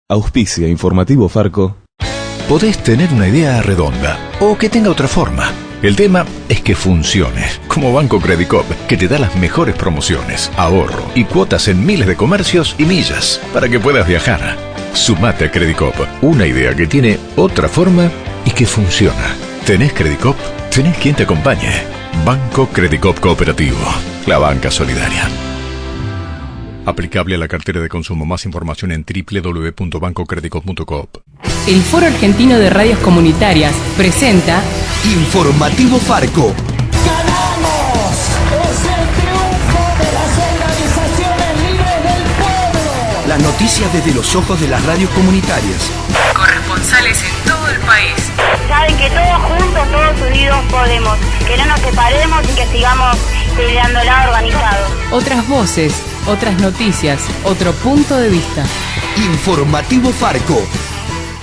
Auspicia Informativo Farco. Podés tener una idea redonda o que tenga otra forma. El tema es que funcione, como Banco Credicop, que te da las mejores promociones, ahorro y cuotas en miles de comercios y millas para que puedas viajar. Sumate a Credicop, una idea que tiene otra forma y que funciona. ¿Tenés Credicop? Tenés quien te acompañe. Banco Credicop Cooperativo, la banca solidaria. Aplicable a la cartera de consumo. Más información en www.bancocredicop.coop. El Foro Argentino de Radios Comunitarias presenta Informativo Farco. ¡Ganamos! ¡Es el triunfo de las organizaciones libres del pueblo! Las noticias desde los ojos de las radios comunitarias. corresponsales en todo el país. Saben que todos juntos, todos unidos podemos. Que no nos separemos y que sigamos peleándola organizados. Otras voces, otras noticias, otro punto de vista. Informativo Farco.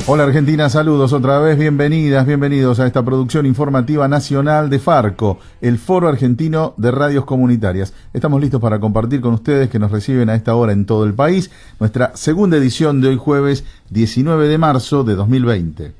Hola Argentina, saludos otra vez, bienvenidos a esta producción informativa nacional de Farco, el Foro Argentino de Radios Comunitarias. Estamos listos para compartir con ustedes que nos reciben a esta hora en todo el país, nuestra segunda edición de hoy jueves 19 de marzo de 2020.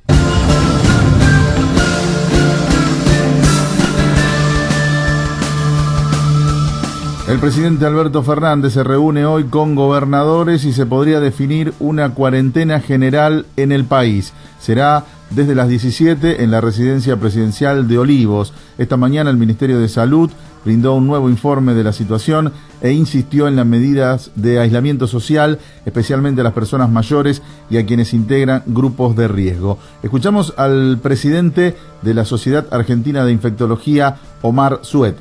El presidente Alberto Fernández se reúne hoy con gobernadores y se podría definir una cuarentena general en el país. Será desde las 17 en la residencia presidencial de Olivos. Esta mañana el Ministerio de Salud brindó un nuevo informe de la situación e insistió en las medidas de aislamiento social, especialmente a las personas mayores y a quienes integran grupos de riesgo. Escuchamos al presidente de la Sociedad Argentina de Infectología, Omar Suet.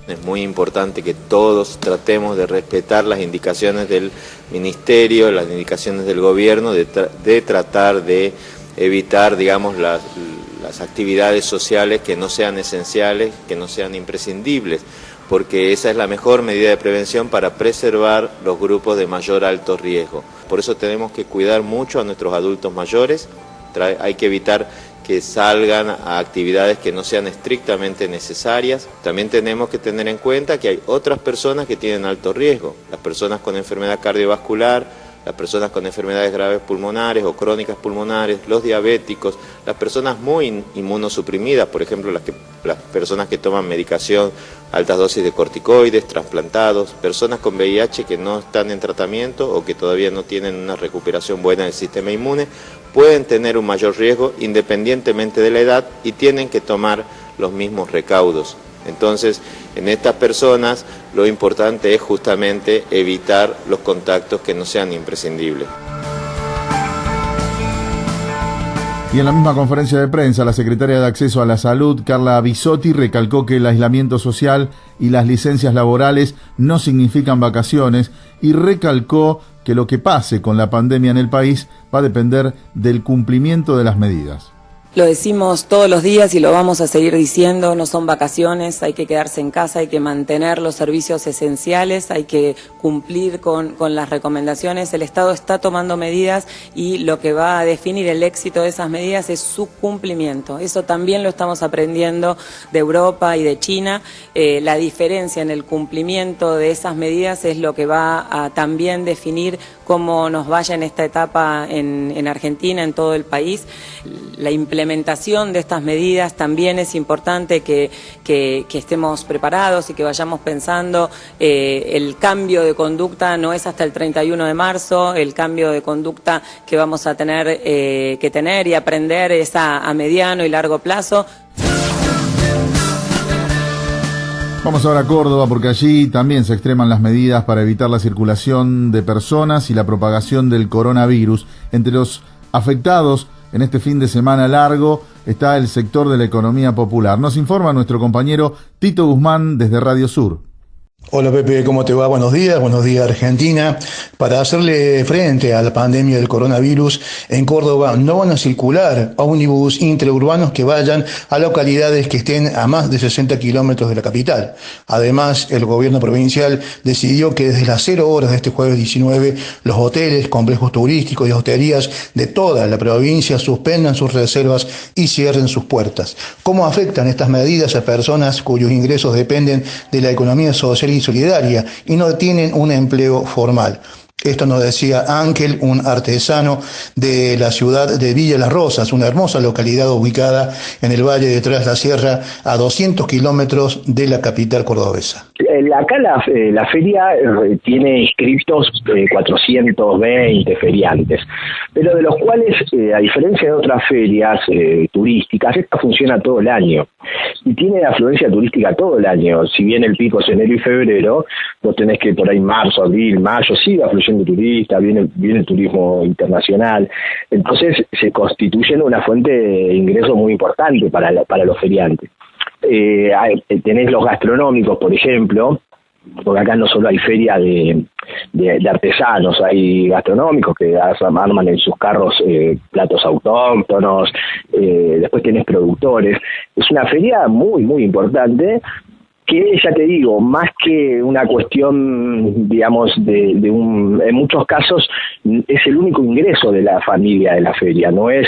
Es muy importante que todos tratemos de respetar las indicaciones del Ministerio, las indicaciones del Gobierno, de tratar de evitar, digamos, las actividades sociales que no sean esenciales, que no sean imprescindibles, porque esa es la mejor medida de prevención para preservar los grupos de mayor alto riesgo. Por eso tenemos que cuidar mucho a nuestros adultos mayores, hay que evitar que salgan a actividades que no sean estrictamente necesarias. También tenemos que tener en cuenta que hay otras personas que tienen alto riesgo, las personas con enfermedad cardiovascular, las personas con enfermedades graves pulmonares o crónicas pulmonares, los diabéticos, las personas muy inmunosuprimidas, por ejemplo las personas que toman medicación, altas dosis de corticoides, trasplantados, personas con VIH que no están en tratamiento o que todavía no tienen una recuperación buena del sistema inmune, pueden tener un mayor riesgo independientemente de la edad y tienen que tomar los mismos recaudos. Entonces, en estas personas lo importante es justamente evitar los contactos que no sean imprescindibles. Y en la misma conferencia de prensa, la secretaria de Acceso a la Salud, Carla Bisotti, recalcó que el aislamiento social y las licencias laborales no significan vacaciones y recalcó que lo que pase con la pandemia en el país va a depender del cumplimiento de las medidas. Lo decimos todos los días y lo vamos a seguir diciendo, no son vacaciones, hay que quedarse en casa, hay que mantener los servicios esenciales, hay que cumplir con las recomendaciones. El Estado está tomando medidas y lo que va a definir el éxito de esas medidas es su cumplimiento. Eso también lo estamos aprendiendo de Europa y de China. La diferencia en el cumplimiento de esas medidas es lo que va a también definir cómo nos vaya en esta etapa en Argentina, en todo el país. La implementación de estas medidas también es importante que estemos preparados y que vayamos pensando. El cambio de conducta no es hasta el 31 de marzo, el cambio de conducta que vamos a tener que tener y aprender es a mediano y largo plazo. Vamos ahora a Córdoba porque allí también se extreman las medidas para evitar la circulación de personas y la propagación del coronavirus. Entre los afectados en este fin de semana largo está el sector de la economía popular. Nos informa nuestro compañero Tito Guzmán desde Radio Sur. Hola Pepe, ¿cómo te va? Buenos días Argentina. Para hacerle frente a la pandemia del coronavirus, en Córdoba no van a circular ómnibus interurbanos que vayan a localidades que estén a más de 60 kilómetros de la capital. Además, el gobierno provincial decidió que desde las 0 horas de este jueves 19, los hoteles, complejos turísticos y hosterías de toda la provincia suspendan sus reservas y cierren sus puertas. ¿Cómo afectan estas medidas a personas cuyos ingresos dependen de la economía social y solidaria y no tienen un empleo formal? Esto nos decía Ángel, un artesano de la ciudad de Villa Las Rosas, una hermosa localidad ubicada en el Valle de Tras la Sierra, a 200 kilómetros de la capital cordobesa. Acá la feria tiene inscritos 420 feriantes, pero de los cuales, a diferencia de otras ferias turísticas, esta funciona todo el año y tiene afluencia turística todo el año. Si bien el pico es enero y febrero, vos tenés que por ahí marzo, abril, mayo, sigue afluyendo turistas, viene el turismo internacional, entonces se constituyen una fuente de ingreso muy importante para los feriantes. Tenés los gastronómicos, por ejemplo, porque acá no solo hay feria de artesanos, hay gastronómicos que arman en sus carros platos autóctonos, después tenés productores. Es una feria muy, muy importante, que ya te digo, más que una cuestión, digamos, en muchos casos es el único ingreso de la familia de la feria, no es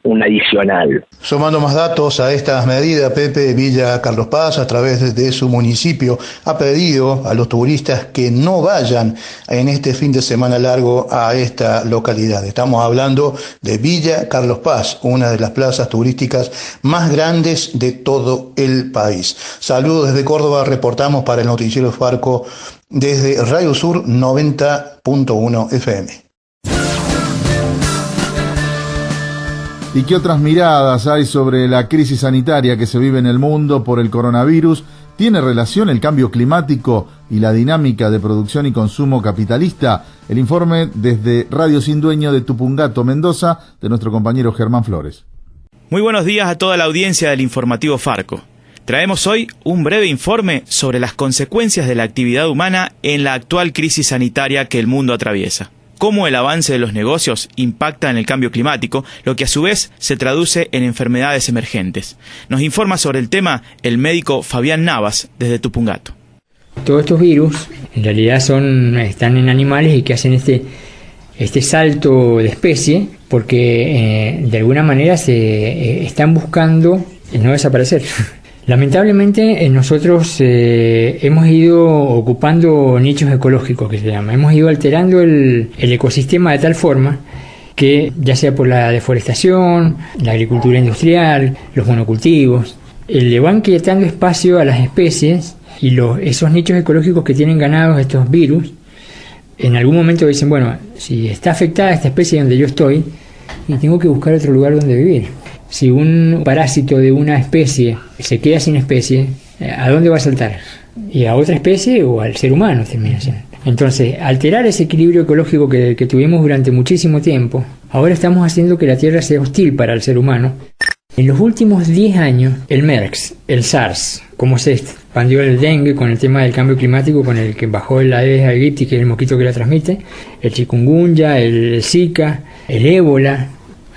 un adicional. Sumando más datos a estas medidas, Pepe, Villa Carlos Paz, a través de su municipio, ha pedido a los turistas que no vayan en este fin de semana largo a esta localidad. Estamos hablando de Villa Carlos Paz, una de las plazas turísticas más grandes de todo el país. Saludos desde Córdoba, reportamos para el Noticiero Farco desde Radio Sur 90.1 FM. ¿Y qué otras miradas hay sobre la crisis sanitaria que se vive en el mundo por el coronavirus? ¿Tiene relación el cambio climático y la dinámica de producción y consumo capitalista? El informe desde Radio Sin Dueño de Tupungato, Mendoza, de nuestro compañero Germán Flores. Muy buenos días a toda la audiencia del informativo Farco. Traemos hoy un breve informe sobre las consecuencias de la actividad humana en la actual crisis sanitaria que el mundo atraviesa. Cómo el avance de los negocios impacta en el cambio climático, lo que a su vez se traduce en enfermedades emergentes. Nos informa sobre el tema el médico Fabián Navas, desde Tupungato. Todos estos virus en realidad están en animales y que hacen este salto de especie porque de alguna manera se están buscando no desaparecer. Lamentablemente nosotros hemos ido ocupando nichos ecológicos, que se llama. Hemos ido alterando el ecosistema de tal forma que, ya sea por la deforestación, la agricultura industrial, los monocultivos, le van quitando espacio a las especies y esos nichos ecológicos que tienen ganados estos virus, en algún momento dicen, bueno, si está afectada esta especie donde yo estoy, y tengo que buscar otro lugar donde vivir. Si un parásito de una especie se queda sin especie, ¿a dónde va a saltar? ¿Y a otra especie o al ser humano termina siendo? Entonces, alterar ese equilibrio ecológico que tuvimos durante muchísimo tiempo, ahora estamos haciendo que la Tierra sea hostil para el ser humano. En los últimos 10 años, el MERS, el SARS, como se expandió el dengue con el tema del cambio climático, con el que bajó el Aedes aegypti, que es el mosquito que la transmite, el chikungunya, el Zika, el ébola.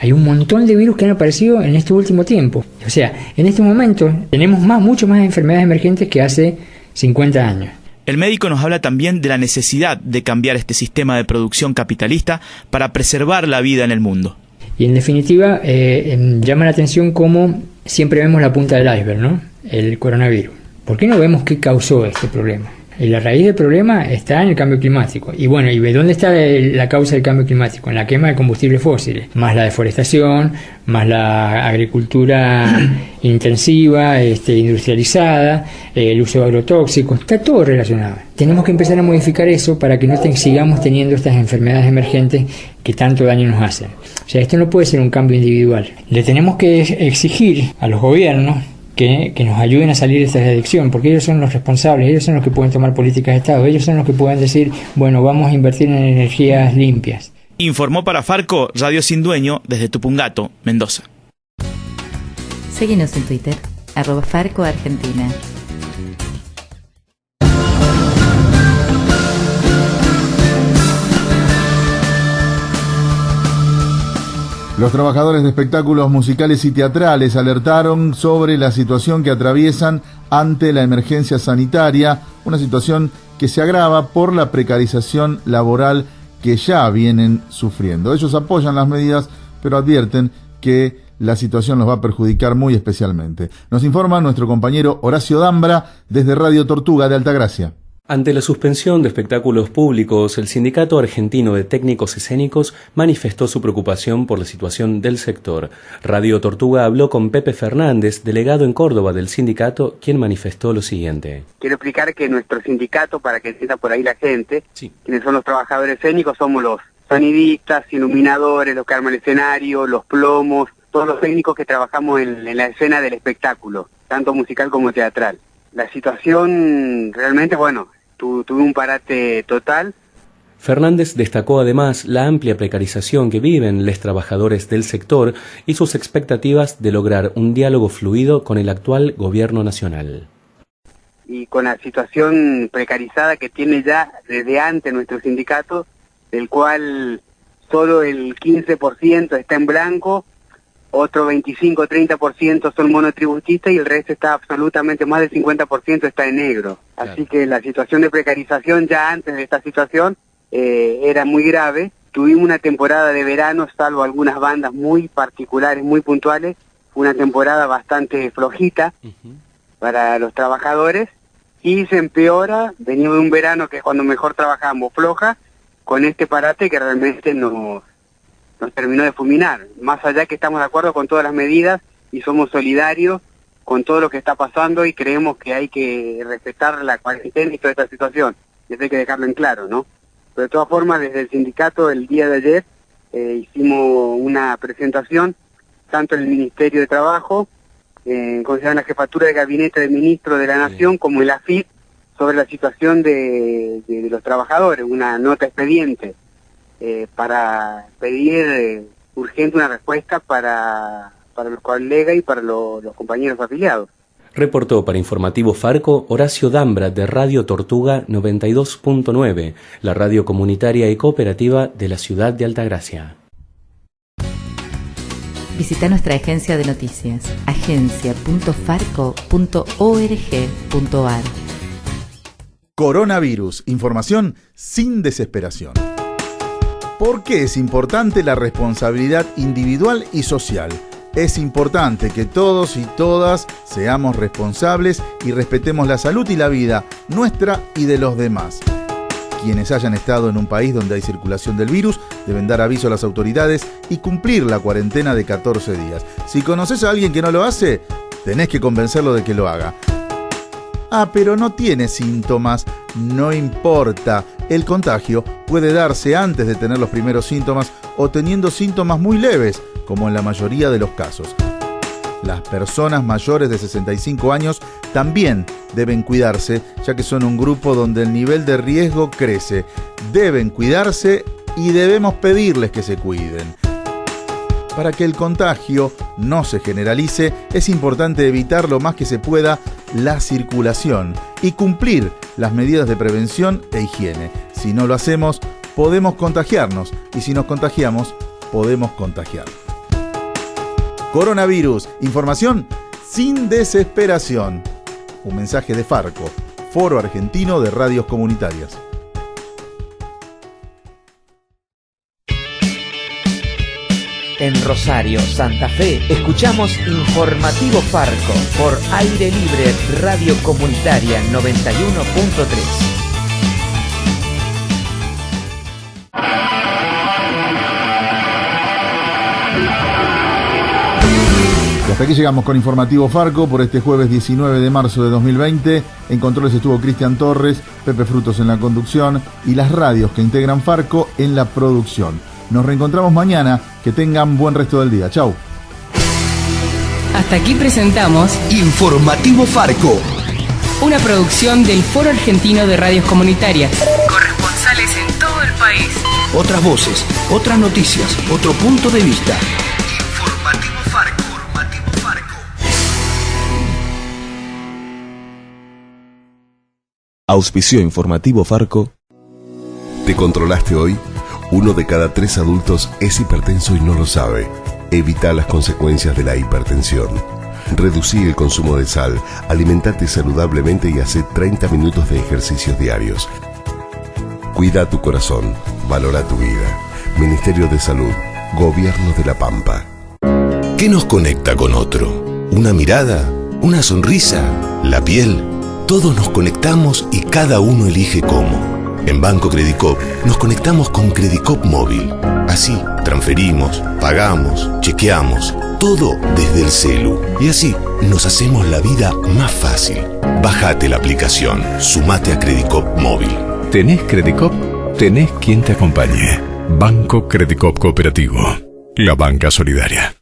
Hay un montón de virus que han aparecido en este último tiempo. O sea, en este momento tenemos mucho más enfermedades emergentes que hace 50 años. El médico nos habla también de la necesidad de cambiar este sistema de producción capitalista para preservar la vida en el mundo. Y en definitiva, llama la atención cómo siempre vemos la punta del iceberg, ¿no? El coronavirus. ¿Por qué no vemos qué causó este problema? Y la raíz del problema está en el cambio climático. Y bueno, ¿y dónde está la causa del cambio climático? En la quema de combustibles fósiles, más la deforestación, más la agricultura intensiva, industrializada, el uso de agrotóxicos, está todo relacionado. Tenemos que empezar a modificar eso para que no sigamos teniendo estas enfermedades emergentes que tanto daño nos hacen. O sea, esto no puede ser un cambio individual. Le tenemos que exigir a los gobiernos que nos ayuden a salir de esta adicción, porque ellos son los responsables, ellos son los que pueden tomar políticas de Estado, ellos son los que pueden decir, bueno, vamos a invertir en energías limpias. Informó para Farco, Radio Sin Dueño, desde Tupungato, Mendoza. Síguenos en Twitter, @FarcoArgentina. Los trabajadores de espectáculos musicales y teatrales alertaron sobre la situación que atraviesan ante la emergencia sanitaria, una situación que se agrava por la precarización laboral que ya vienen sufriendo. Ellos apoyan las medidas, pero advierten que la situación los va a perjudicar muy especialmente. Nos informa nuestro compañero Horacio Dambra desde Radio Tortuga de Altagracia. Ante la suspensión de espectáculos públicos, el Sindicato Argentino de Técnicos Escénicos manifestó su preocupación por la situación del sector. Radio Tortuga habló con Pepe Fernández, delegado en Córdoba del sindicato, quien manifestó lo siguiente. Quiero explicar que nuestro sindicato, para que entienda por ahí la gente, quienes son los trabajadores escénicos, somos los sonidistas, iluminadores, los que arman el escenario, los plomos, todos los técnicos que trabajamos en la escena del espectáculo, tanto musical como teatral. La situación realmente, tuve un parate total. Fernández destacó además la amplia precarización que viven los trabajadores del sector y sus expectativas de lograr un diálogo fluido con el actual gobierno nacional. Y con la situación precarizada que tiene ya desde antes nuestro sindicato, del cual solo el 15% está en blanco, otro 25-30% son monotributistas y el resto está absolutamente, más del 50% está en negro. Claro. Así que la situación de precarización ya antes de esta situación era muy grave. Tuvimos una temporada de verano, salvo algunas bandas muy particulares, muy puntuales, fue una temporada bastante flojita para los trabajadores y se empeora, venimos de un verano que es cuando mejor trabajamos, floja, con este parate que realmente nos terminó de fulminar. Más allá que estamos de acuerdo con todas las medidas y somos solidarios con todo lo que está pasando y creemos que hay que respetar la cuarentena y toda esta situación. Y eso hay que dejarlo en claro, ¿no? Pero de todas formas, desde el sindicato, el día de ayer, hicimos una presentación, tanto en el Ministerio de Trabajo, con la jefatura de gabinete del Ministro de la Nación, como el AFIP, sobre la situación de los trabajadores, una nota expediente. Para pedir urgente una respuesta para los colegas y para los compañeros afiliados. Reportó para Informativo Farco Horacio Dambra de Radio Tortuga 92.9, la radio comunitaria y cooperativa de la ciudad de Altagracia. Visita nuestra agencia de noticias, agencia.farco.org.ar. Coronavirus, información sin desesperación. ¿Por qué es importante la responsabilidad individual y social? Es importante que todos y todas seamos responsables y respetemos la salud y la vida nuestra y de los demás. Quienes hayan estado en un país donde hay circulación del virus deben dar aviso a las autoridades y cumplir la cuarentena de 14 días. Si conoces a alguien que no lo hace, tenés que convencerlo de que lo haga. Pero no tiene síntomas, no importa. El contagio puede darse antes de tener los primeros síntomas o teniendo síntomas muy leves, como en la mayoría de los casos. Las personas mayores de 65 años también deben cuidarse, ya que son un grupo donde el nivel de riesgo crece. Deben cuidarse y debemos pedirles que se cuiden. Para que el contagio no se generalice, es importante evitar lo más que se pueda la circulación y cumplir las medidas de prevención e higiene. Si no lo hacemos, podemos contagiarnos y si nos contagiamos, podemos contagiar. Coronavirus, información sin desesperación. Un mensaje de Farco, Foro Argentino de Radios Comunitarias. En Rosario, Santa Fe, escuchamos Informativo Farco por Aire Libre Radio Comunitaria 91.3. Y hasta aquí llegamos con Informativo Farco por este jueves 19 de marzo de 2020. En controles estuvo Cristian Torres, Pepe Frutos en la conducción y las radios que integran Farco en la producción. Nos reencontramos mañana. Que tengan buen resto del día. Chau. Hasta aquí presentamos Informativo Farco, una producción del Foro Argentino de Radios Comunitarias. Corresponsales en todo el país. Otras voces, otras noticias, otro punto de vista. Informativo Farco. Auspició Informativo Farco. ¿Te controlaste hoy? 1 de cada 3 adultos es hipertenso y no lo sabe. Evita las consecuencias de la hipertensión. Reducí el consumo de sal, alimentate saludablemente y hace 30 minutos de ejercicios diarios. Cuida tu corazón, valora tu vida. Ministerio de Salud, Gobierno de La Pampa. ¿Qué nos conecta con otro? ¿Una mirada? ¿Una sonrisa? ¿La piel? Todos nos conectamos y cada uno elige cómo. En Banco Credicop nos conectamos con Credicop Móvil. Así, transferimos, pagamos, chequeamos, todo desde el celu. Y así, nos hacemos la vida más fácil. Bájate la aplicación, sumate a Credicop Móvil. ¿Tenés Credicop? Tenés quien te acompañe. Banco Credicop Cooperativo. La banca solidaria.